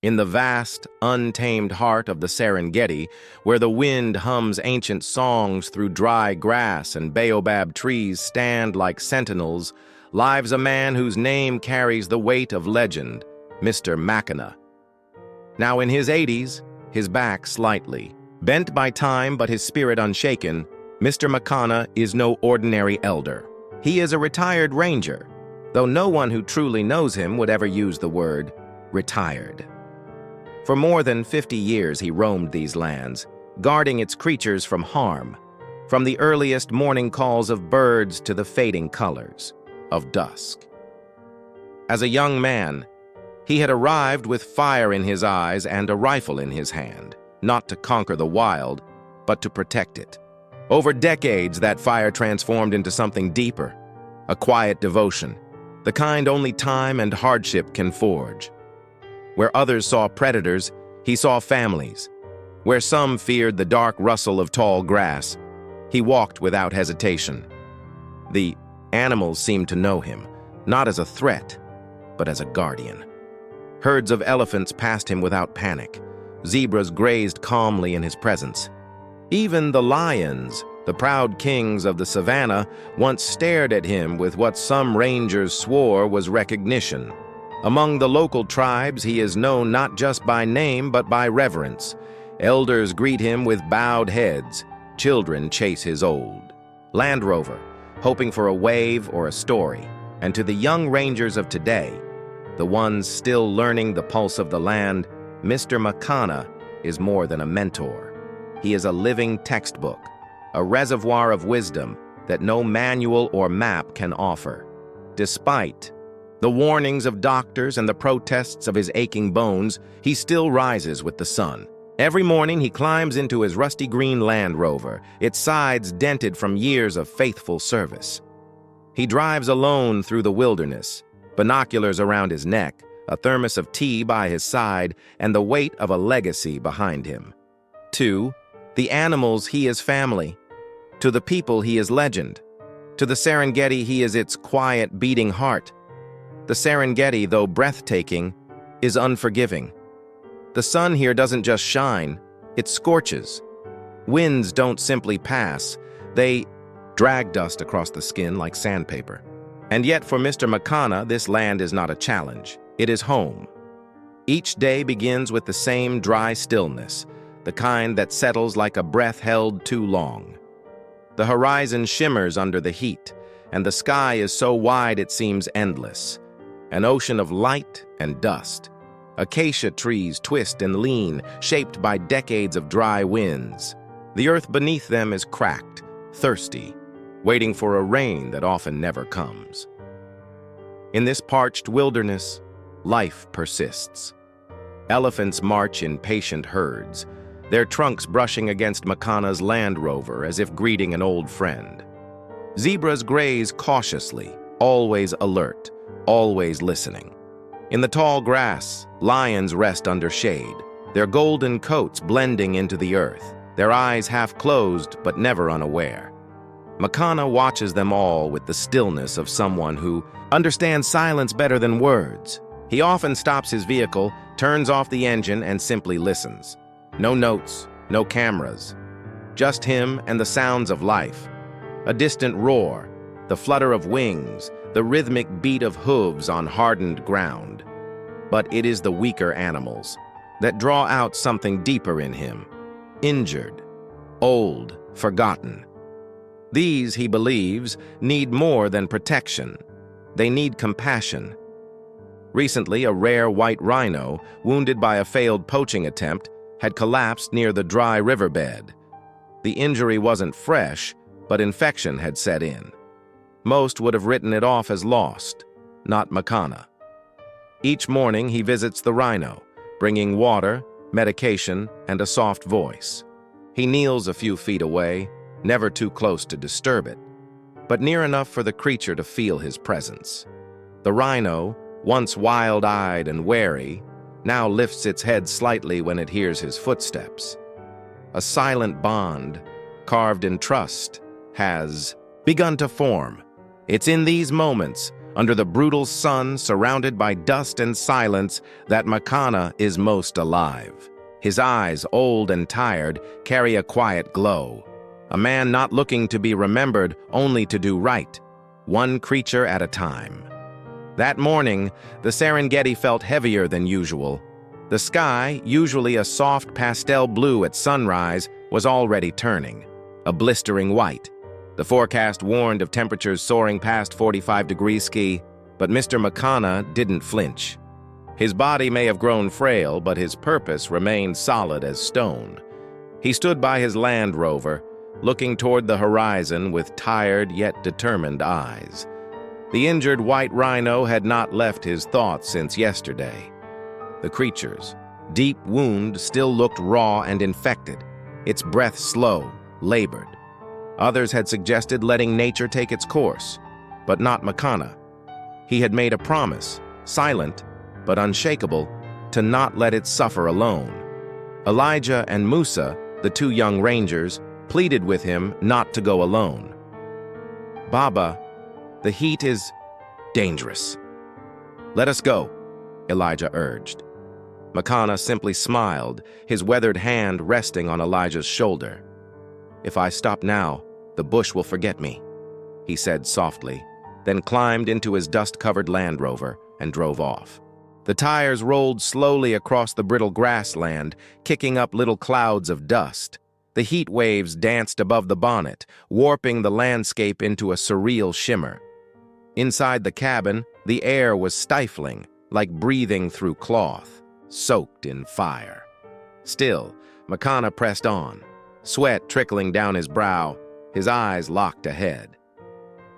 In the vast, untamed heart of the Serengeti, where the wind hums ancient songs through dry grass and baobab trees stand like sentinels, lives a man whose name carries the weight of legend, Mr. Makana. Now in his 80s, his back slightly bent by time but his spirit unshaken, Mr. Makana is no ordinary elder. He is a retired ranger, though no one who truly knows him would ever use the word retired. For more than 50 years he roamed these lands, guarding its creatures from harm, from the earliest morning calls of birds to the fading colors of dusk. As a young man, he had arrived with fire in his eyes and a rifle in his hand, not to conquer the wild, but to protect it. Over decades, that fire transformed into something deeper, a quiet devotion, the kind only time and hardship can forge. Where others saw predators, he saw families. Where some feared the dark rustle of tall grass, he walked without hesitation. The animals seemed to know him, not as a threat, but as a guardian. Herds of elephants passed him without panic. Zebras grazed calmly in his presence. Even the lions, the proud kings of the savannah, once stared at him with what some rangers swore was recognition. Among the local tribes, he is known not just by name but by reverence. Elders greet him with bowed heads. Children chase his old Land Rover, hoping for a wave or a story. And to the young rangers of today, the ones still learning the pulse of the land, Mr. Makana is more than a mentor. He is a living textbook, a reservoir of wisdom that no manual or map can offer. Despite the warnings of doctors and the protests of his aching bones, he still rises with the sun. Every morning he climbs into his rusty green Land Rover, its sides dented from years of faithful service. He drives alone through the wilderness, binoculars around his neck, a thermos of tea by his side, and the weight of a legacy behind him. To the animals, he is family. To the people, he is legend. To the Serengeti, he is its quiet, beating heart. The Serengeti, though breathtaking, is unforgiving. The sun here doesn't just shine, it scorches. Winds don't simply pass, they drag dust across the skin like sandpaper. And yet for Mr. Makana, this land is not a challenge, it is home. Each day begins with the same dry stillness, the kind that settles like a breath held too long. The horizon shimmers under the heat, and the sky is so wide it seems endless. An ocean of light and dust. Acacia trees twist and lean, shaped by decades of dry winds. The earth beneath them is cracked, thirsty, waiting for a rain that often never comes. In this parched wilderness, life persists. Elephants march in patient herds, their trunks brushing against Makana's Land Rover as if greeting an old friend. Zebras graze cautiously, always alert, always listening. In the tall grass, lions rest under shade, their golden coats blending into the earth, their eyes half closed but never unaware. Makana watches them all with the stillness of someone who understands silence better than words. He often stops his vehicle, turns off the engine, and simply listens. No notes, no cameras. Just him and the sounds of life. A distant roar, the flutter of wings, the rhythmic beat of hooves on hardened ground. But it is the weaker animals that draw out something deeper in him. Injured, old, forgotten. These, he believes, need more than protection. They need compassion. Recently, a rare white rhino, wounded by a failed poaching attempt, had collapsed near the dry riverbed. The injury wasn't fresh, but infection had set in. Most would have written it off as lost, not Makana. Each morning he visits the rhino, bringing water, medication, and a soft voice. He kneels a few feet away, never too close to disturb it, but near enough for the creature to feel his presence. The rhino, once wild-eyed and wary, now lifts its head slightly when it hears his footsteps. A silent bond, carved in trust, has begun to form. It's in these moments, under the brutal sun, surrounded by dust and silence, that Makana is most alive. His eyes, old and tired, carry a quiet glow. A man not looking to be remembered, only to do right, one creature at a time. That morning, the Serengeti felt heavier than usual. The sky, usually a soft pastel blue at sunrise, was already turning, a blistering white. The forecast warned of temperatures soaring past 45 degrees ski, but Mr. Makana didn't flinch. His body may have grown frail, but his purpose remained solid as stone. He stood by his Land Rover, looking toward the horizon with tired yet determined eyes. The injured white rhino had not left his thoughts since yesterday. The creature's deep wound still looked raw and infected, its breath slow, labored. Others had suggested letting nature take its course, but not Makana. He had made a promise, silent but unshakable, to not let it suffer alone. Elijah and Musa, the two young rangers, pleaded with him not to go alone. "Baba, the heat is dangerous. Let us go," Elijah urged. Makana simply smiled, his weathered hand resting on Elijah's shoulder. "If I stop now, the bush will forget me," he said softly, then climbed into his dust-covered Land Rover and drove off. The tires rolled slowly across the brittle grassland, kicking up little clouds of dust. The heat waves danced above the bonnet, warping the landscape into a surreal shimmer. Inside the cabin, the air was stifling, like breathing through cloth, soaked in fire. Still, Makana pressed on, sweat trickling down his brow, his eyes locked ahead.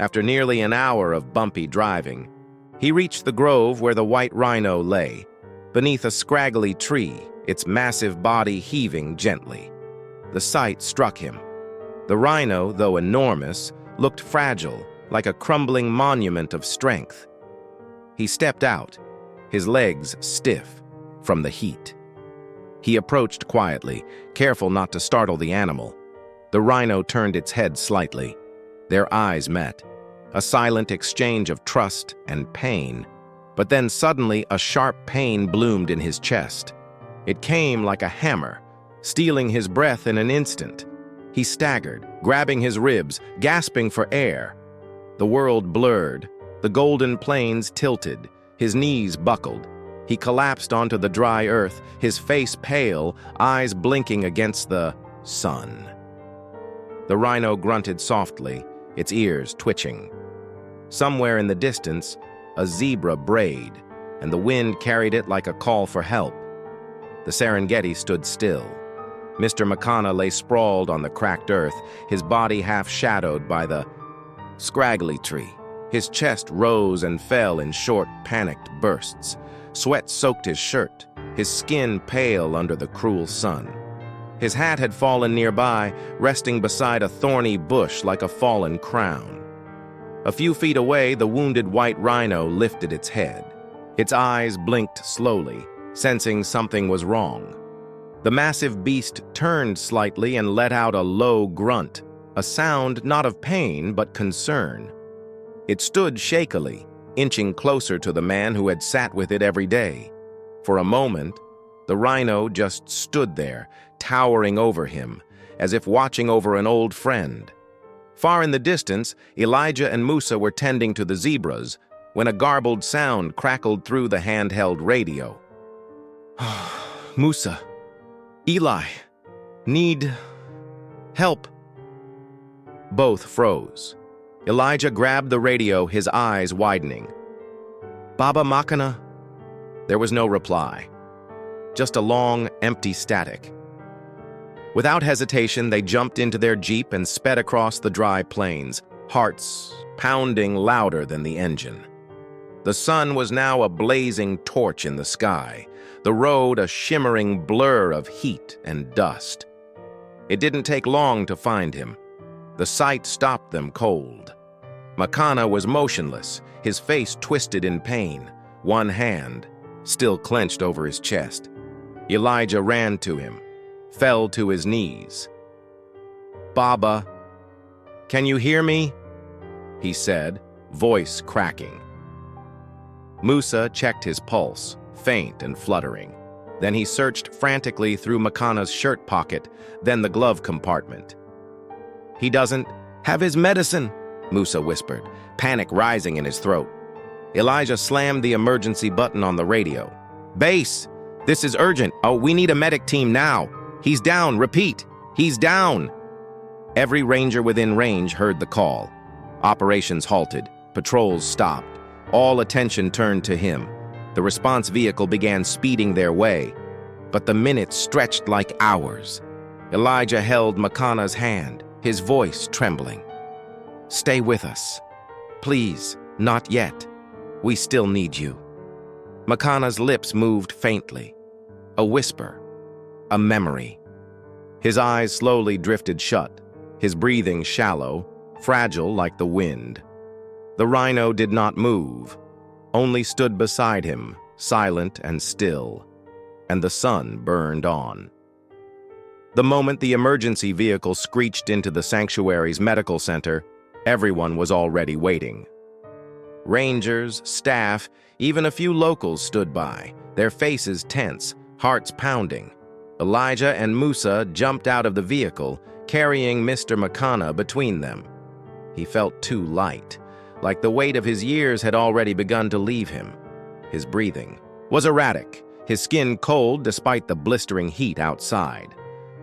After nearly an hour of bumpy driving, he reached the grove where the white rhino lay, beneath a scraggly tree, its massive body heaving gently. The sight struck him. The rhino, though enormous, looked fragile, like a crumbling monument of strength. He stepped out, his legs stiff from the heat. He approached quietly, careful not to startle the animal. The rhino turned its head slightly. Their eyes met, a silent exchange of trust and pain. But then suddenly a sharp pain bloomed in his chest. It came like a hammer, stealing his breath in an instant. He staggered, grabbing his ribs, gasping for air. The world blurred, the golden plains tilted, his knees buckled. He collapsed onto the dry earth, his face pale, eyes blinking against the sun. The rhino grunted softly, its ears twitching. Somewhere in the distance, a zebra brayed, and the wind carried it like a call for help. The Serengeti stood still. Mr. Makana lay sprawled on the cracked earth, his body half shadowed by the scraggly tree. His chest rose and fell in short, panicked bursts. Sweat soaked his shirt, his skin pale under the cruel sun. His hat had fallen nearby, resting beside a thorny bush like a fallen crown. A few feet away, the wounded white rhino lifted its head. Its eyes blinked slowly, sensing something was wrong. The massive beast turned slightly and let out a low grunt, a sound not of pain but concern. It stood shakily, inching closer to the man who had sat with it every day. For a moment, the rhino just stood there, towering over him, as if watching over an old friend. Far in the distance, Elijah and Musa were tending to the zebras when a garbled sound crackled through the handheld radio. "Musa, Eli, need help." Both froze. Elijah grabbed the radio, his eyes widening. "Baba Makana?" There was no reply, just a long, empty static. Without hesitation, they jumped into their jeep and sped across the dry plains, hearts pounding louder than the engine. The sun was now a blazing torch in the sky, the road a shimmering blur of heat and dust. It didn't take long to find him. The sight stopped them cold. Makana was motionless, his face twisted in pain, one hand still clenched over his chest. Elijah ran to him, fell to his knees. "Baba, can you hear me?" he said, voice cracking. Musa checked his pulse, faint and fluttering. Then he searched frantically through Makana's shirt pocket, then the glove compartment. "He doesn't have his medicine," Musa whispered, panic rising in his throat. Elijah slammed the emergency button on the radio. "Base, this is urgent. Oh, we need a medic team now. He's down, repeat, he's down." Every ranger within range heard the call. Operations halted, patrols stopped. All attention turned to him. The response vehicle began speeding their way, but the minutes stretched like hours. Elijah held Makana's hand, his voice trembling. "Stay with us. Please, not yet. We still need you." Makana's lips moved faintly. A whisper, a memory. His eyes slowly drifted shut, his breathing shallow, fragile like the wind. The rhino did not move, only stood beside him, silent and still, and the sun burned on. The moment the emergency vehicle screeched into the sanctuary's medical center, everyone was already waiting. Rangers, staff, even a few locals stood by, their faces tense, hearts pounding. Elijah and Musa jumped out of the vehicle, carrying Mr. Makana between them. He felt too light, like the weight of his years had already begun to leave him. His breathing was erratic, his skin cold despite the blistering heat outside.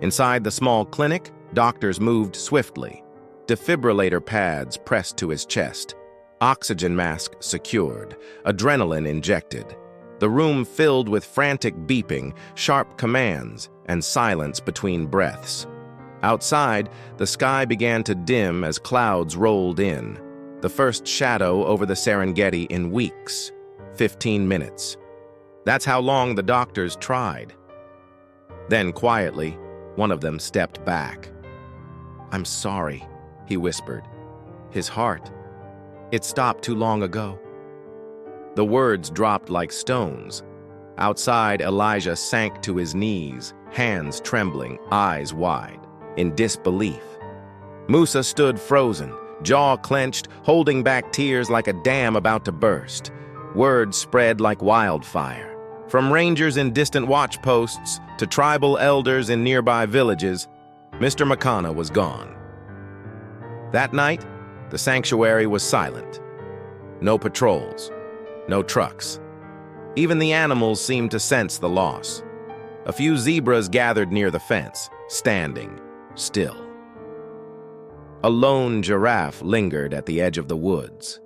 Inside the small clinic, doctors moved swiftly. Defibrillator pads pressed to his chest, oxygen mask secured, adrenaline injected. The room filled with frantic beeping, sharp commands, and silence between breaths. Outside, the sky began to dim as clouds rolled in. The first shadow over the Serengeti in weeks, 15 minutes. That's how long the doctors tried. Then quietly, one of them stepped back. "I'm sorry," he whispered. His heart, it stopped too long ago. The words dropped like stones. Outside, Elijah sank to his knees, hands trembling, eyes wide, in disbelief. Musa stood frozen, jaw clenched, holding back tears like a dam about to burst. Word spread like wildfire. From rangers in distant watch posts to tribal elders in nearby villages, Mr. Makana was gone. That night, the sanctuary was silent. No patrols, no trucks. Even the animals seemed to sense the loss. A few zebras gathered near the fence, standing still. A lone giraffe lingered at the edge of the woods.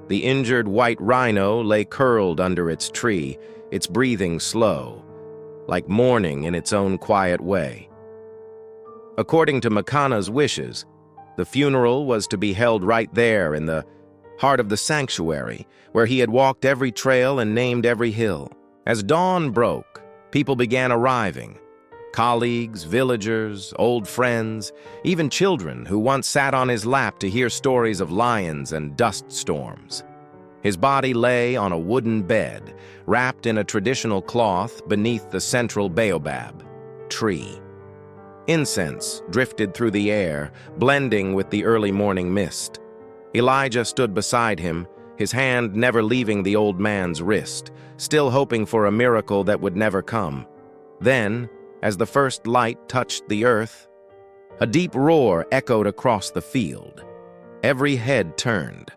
The injured white rhino lay curled under its tree, its breathing slow, like mourning in its own quiet way. According to Makana's wishes, the funeral was to be held right there in the heart of the sanctuary, where he had walked every trail and named every hill. As dawn broke, people began arriving. Colleagues, villagers, old friends, even children who once sat on his lap to hear stories of lions and dust storms. His body lay on a wooden bed, wrapped in a traditional cloth beneath the central baobab tree. Incense drifted through the air, blending with the early morning mist. Elijah stood beside him, his hand never leaving the old man's wrist, still hoping for a miracle that would never come. Then, as the first light touched the earth, a deep roar echoed across the field. Every head turned.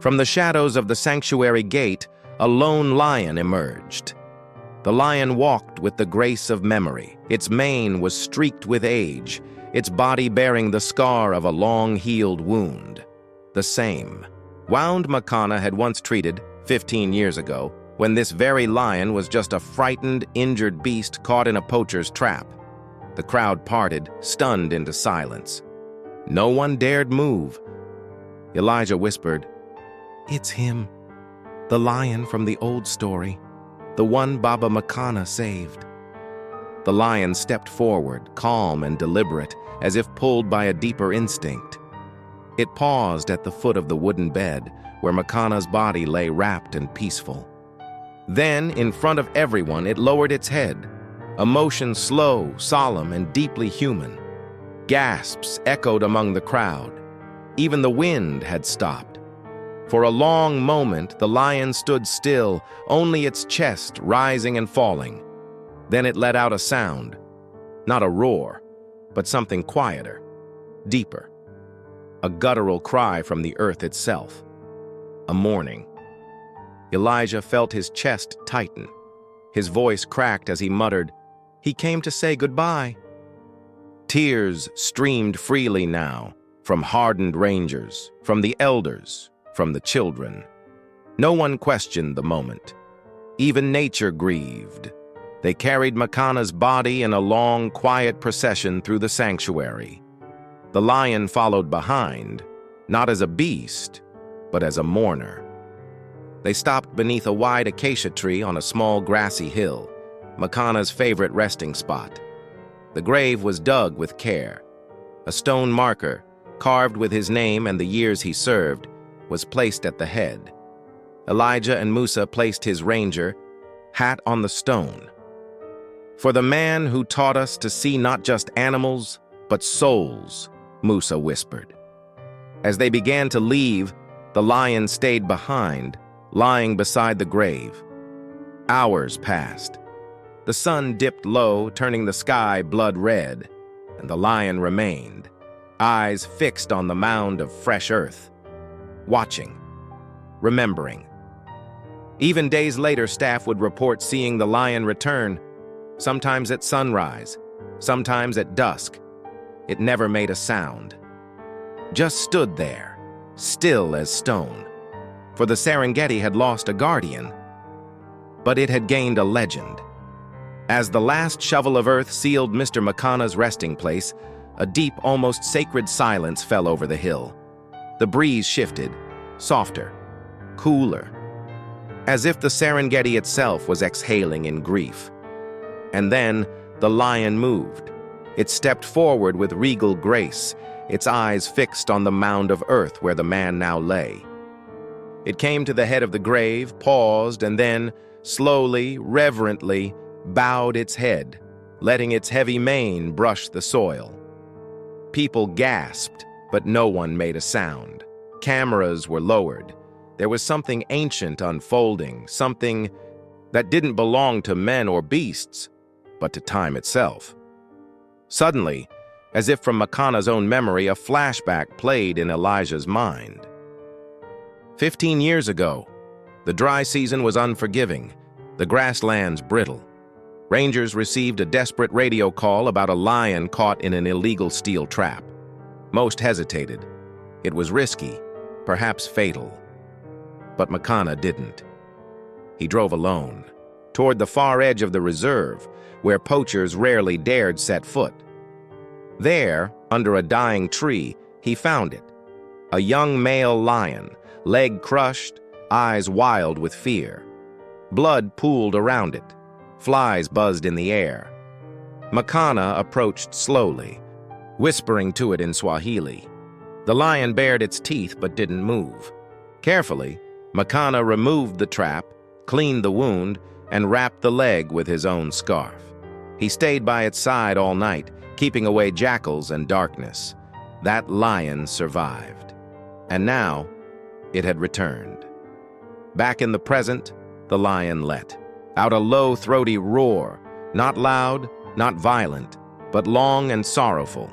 From the shadows of the sanctuary gate, a lone lion emerged. The lion walked with the grace of memory. Its mane was streaked with age, its body bearing the scar of a long-healed wound. The same wound Makana had once treated 15 years ago, when this very lion was just a frightened, injured beast caught in a poacher's trap. The crowd parted, stunned into silence. No one dared move. Elijah whispered, "It's him, the lion from the old story, the one Baba Makana saved." The lion stepped forward, calm and deliberate, as if pulled by a deeper instinct. It paused at the foot of the wooden bed, where Makana's body lay wrapped and peaceful. Then, in front of everyone, it lowered its head, a motion slow, solemn, and deeply human. Gasps echoed among the crowd. Even the wind had stopped. For a long moment, the lion stood still, only its chest rising and falling. Then it let out a sound, not a roar, but something quieter, deeper. A guttural cry from the earth itself. A mourning. Elijah felt his chest tighten. His voice cracked as he muttered, "He came to say goodbye." Tears streamed freely now, from hardened rangers, from the elders, from the children. No one questioned the moment. Even nature grieved. They carried Makana's body in a long, quiet procession through the sanctuary. The lion followed behind, not as a beast, but as a mourner. They stopped beneath a wide acacia tree on a small grassy hill, Makana's favorite resting spot. The grave was dug with care. A stone marker, carved with his name and the years he served, was placed at the head. Elijah and Musa placed his ranger hat on the stone. "For the man who taught us to see not just animals, but souls," Musa whispered. As they began to leave, the lion stayed behind, lying beside the grave. Hours passed. The sun dipped low, turning the sky blood red, and the lion remained, eyes fixed on the mound of fresh earth, watching, remembering. Even days later, staff would report seeing the lion return, sometimes at sunrise, sometimes at dusk. It never made a sound. Just stood there, still as stone. For the Serengeti had lost a guardian, but it had gained a legend. As the last shovel of earth sealed Mr. Makana's resting place, a deep, almost sacred silence fell over the hill. The breeze shifted, softer, cooler, as if the Serengeti itself was exhaling in grief. And then the lion moved. It stepped forward with regal grace, its eyes fixed on the mound of earth where the man now lay. It came to the head of the grave, paused, and then, slowly, reverently, bowed its head, letting its heavy mane brush the soil. People gasped, but no one made a sound. Cameras were lowered. There was something ancient unfolding, something that didn't belong to men or beasts, but to time itself. Suddenly, as if from Makana's own memory, a flashback played in Elijah's mind. 15 years ago, the dry season was unforgiving, the grasslands brittle. Rangers received a desperate radio call about a lion caught in an illegal steel trap. Most hesitated. It was risky, perhaps fatal. But Makana didn't. He drove alone, toward the far edge of the reserve, where poachers rarely dared set foot. There, under a dying tree, he found it. A young male lion, leg crushed, eyes wild with fear. Blood pooled around it. Flies buzzed in the air. Makana approached slowly, whispering to it in Swahili. The lion bared its teeth but didn't move. Carefully, Makana removed the trap, cleaned the wound, and wrapped the leg with his own scarf. He stayed by its side all night, keeping away jackals and darkness. That lion survived. And now, it had returned. Back in the present, the lion let out a low, throaty roar, not loud, not violent, but long and sorrowful.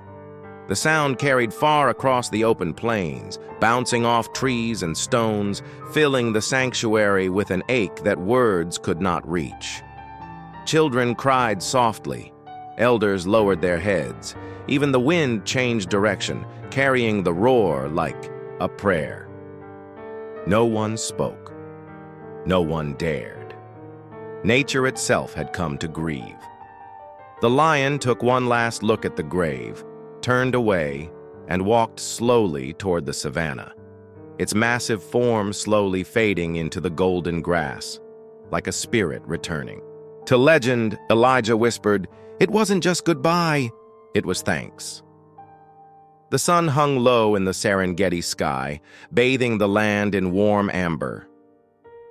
The sound carried far across the open plains, bouncing off trees and stones, filling the sanctuary with an ache that words could not reach. Children cried softly. Elders lowered their heads. Even the wind changed direction, carrying the roar like a prayer. No one spoke. No one dared. Nature itself had come to grieve. The lion took one last look at the grave, turned away, and walked slowly toward the savannah, its massive form slowly fading into the golden grass, like a spirit returning. To legend, Elijah whispered, "It wasn't just goodbye, it was thanks." The sun hung low in the Serengeti sky, bathing the land in warm amber.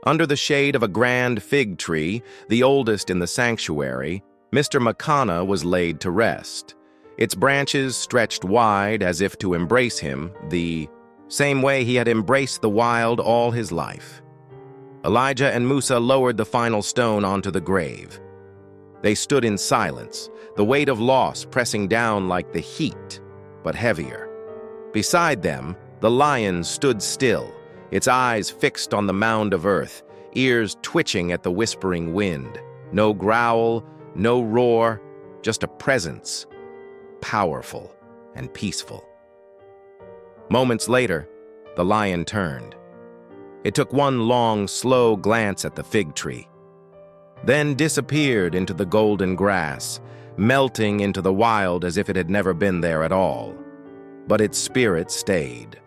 Under the shade of a grand fig tree, the oldest in the sanctuary, Mr. Makana was laid to rest. Its branches stretched wide as if to embrace him, the same way he had embraced the wild all his life. Elijah and Musa lowered the final stone onto the grave. They stood in silence, the weight of loss pressing down like the heat, but heavier. Beside them, the lion stood still, its eyes fixed on the mound of earth, ears twitching at the whispering wind. No growl, no roar, just a presence, powerful and peaceful. Moments later, the lion turned. It took one long, slow glance at the fig tree, then disappeared into the golden grass, melting into the wild as if it had never been there at all. But its spirit stayed.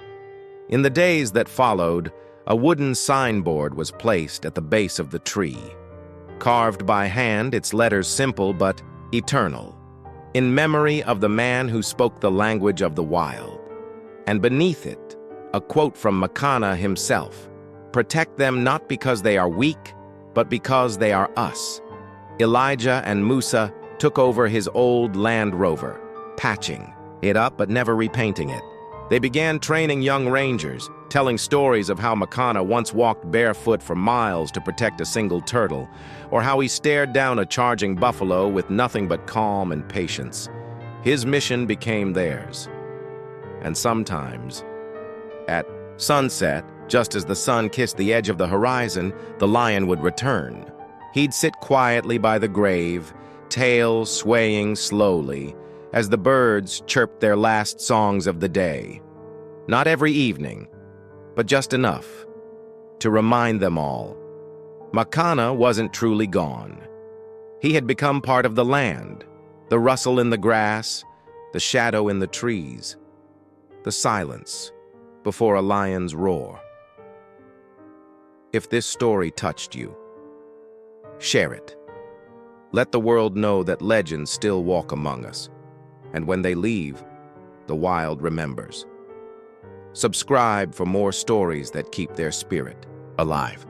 In the days that followed, a wooden signboard was placed at the base of the tree. Carved by hand, its letters simple but eternal, in memory of the man who spoke the language of the wild. And beneath it, a quote from Makana himself: "Protect them not because they are weak, but because they are us." Elijah and Musa took over his old Land Rover, patching it up but never repainting it. They began training young rangers, telling stories of how Makana once walked barefoot for miles to protect a single turtle, or how he stared down a charging buffalo with nothing but calm and patience. His mission became theirs. And sometimes, at sunset, just as the sun kissed the edge of the horizon, the lion would return. He'd sit quietly by the grave, tail swaying slowly, as the birds chirped their last songs of the day. Not every evening, but just enough to remind them all. Makana wasn't truly gone. He had become part of the land, the rustle in the grass, the shadow in the trees, the silence before a lion's roar. If this story touched you, share it. Let the world know that legends still walk among us, and when they leave, the wild remembers. Subscribe for more stories that keep their spirit alive.